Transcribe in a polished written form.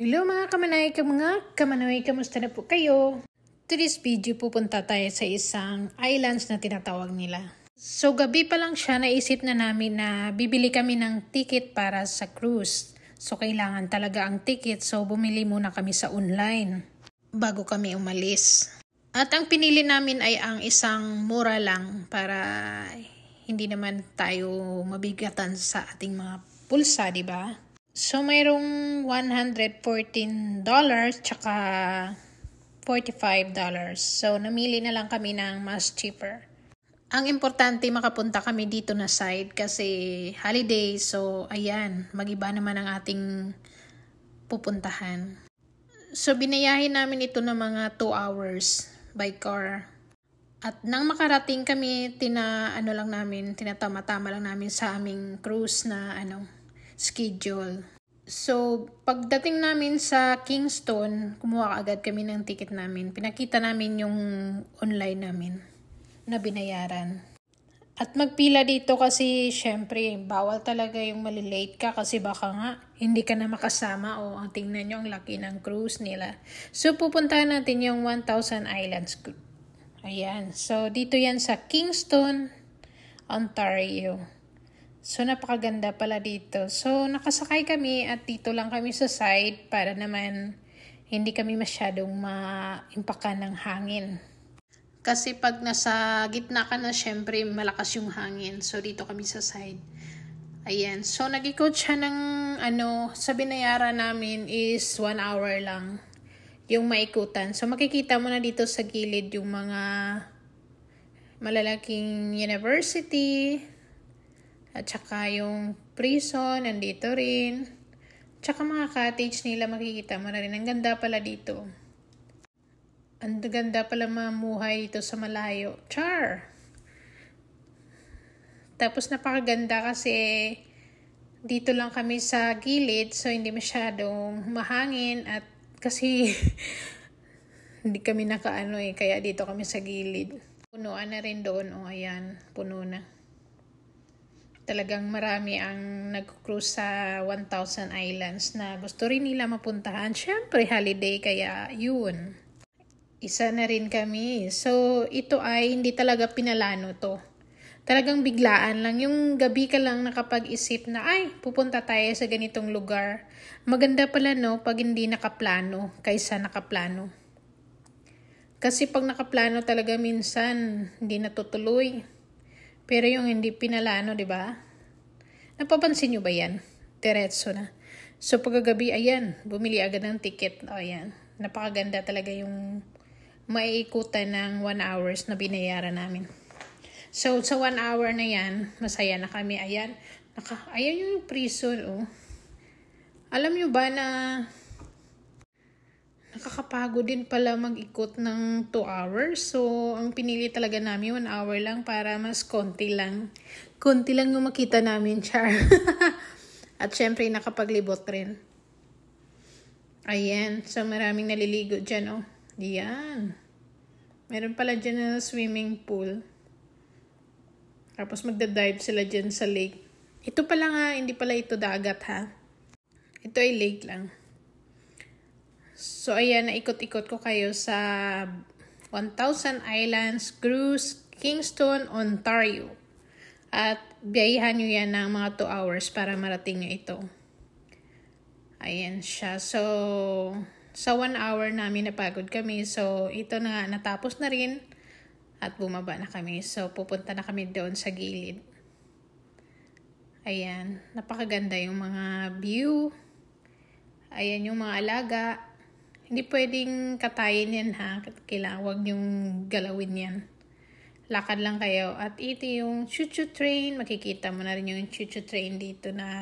Hello mga kamanay, kamusta na po kayo? Today's video pupunta tayo sa isang islands na tinatawag nila. So gabi pa lang siya, naisip na namin na bibili kami ng ticket para sa cruise. So kailangan talaga ang ticket, so bumili muna kami sa online bago kami umalis. At ang pinili namin ay ang isang mura lang para hindi naman tayo mabigatan sa ating mga pulsa, di ba? So, mayroong $114 tsaka $45. So, namili na lang kami ng mas cheaper. Ang importante, makapunta kami dito na side kasi holiday. So, ayan, mag-iba naman ang ating pupuntahan. So, binayahin namin ito ng mga 2 hours by car. At nang makarating kami, tinatama-tama lang namin sa aming cruise na schedule. So, pagdating namin sa Kingston, kumuha agad kami ng ticket namin. Pinakita namin yung online namin na binayaran. At magpila dito kasi syempre, bawal talaga yung malilate ka kasi baka nga hindi ka na makasama o tingnan nyo ang laki ng cruise nila. So, pupuntahan natin yung 1,000 Islands. Ayan. So, dito yan sa Kingston, Ontario. So, napakaganda pala dito. So, nakasakay kami at dito lang kami sa side para naman hindi kami masyadong maimpakan ng hangin. Kasi pag nasa gitna ka na, syempre malakas yung hangin. So, dito kami sa side. Ayan. So, nag-ikot siya ng sa binayaran namin is 1 hour lang yung maikutan. So, makikita mo na dito sa gilid yung mga malalaking university. At saka yung prison, nandito rin. Tsaka mga cottage nila, makikita mo na rin. Ang ganda pala dito. Ang ganda pala mamuhay dito sa malayo. Char! Tapos napakaganda kasi dito lang kami sa gilid. So hindi masyadong mahangin. At kasi hindi kami kaya dito kami sa gilid. Punuan na rin doon. O ayan, puno na. Talagang marami ang nag-cruise sa 1,000 Islands na gusto rin nila mapuntahan. Syempre, holiday, kaya yun. Isa na rin kami. So, ito ay hindi talaga pinalano to. Talagang biglaan lang. Yung gabi ka lang nakapag-isip na, ay, pupunta tayo sa ganitong lugar. Maganda pala no, pag hindi nakaplano, kaysa nakaplano. Kasi pag nakaplano talaga minsan, hindi natutuloy. Pero yung hindi pinalano, di ba? Napapansin nyo ba yan? Diretso na. So, pagkagabi, ayan, bumili agad ng ticket. O, ayan. Napakaganda talaga yung maiikutan ng 1 hours na binayaran namin. So, sa 1 hour na yan, masaya na kami. Ayan. Ayan yung prison, oh. Alam nyo ba na nakakapagod din pala mag-ikot ng 2 hours. So, ang pinili talaga namin 1 hour lang para mas konti lang. Konti lang yung makita namin, char. At syempre, nakapaglibot rin. Ayan. So, maraming naliligo dyan, oh. Diyan. Meron pala dyan na swimming pool. Tapos magdadive sila dyan sa lake. Ito pala nga, hindi pala ito dagat, ha. Ito ay lake lang. So, ayan, naikot-ikot ko kayo sa 1,000 Islands Cruise, Kingston, Ontario. At biyahihan nyo yan ng mga 2 hours para marating nyo ito. Ayan siya. So, sa 1 hour namin napagod kami. So, ito na nga, natapos na rin. At bumaba na kami. So, pupunta na kami doon sa gilid. Ayan, napakaganda yung mga view. Ayan yung mga alaga. Hindi pwedeng katayin yan, ha. Kailangan, huwag niyong galawin yan. Lakad lang kayo. At ito yung choo-choo train. Makikita mo na rin yung choo-choo train dito na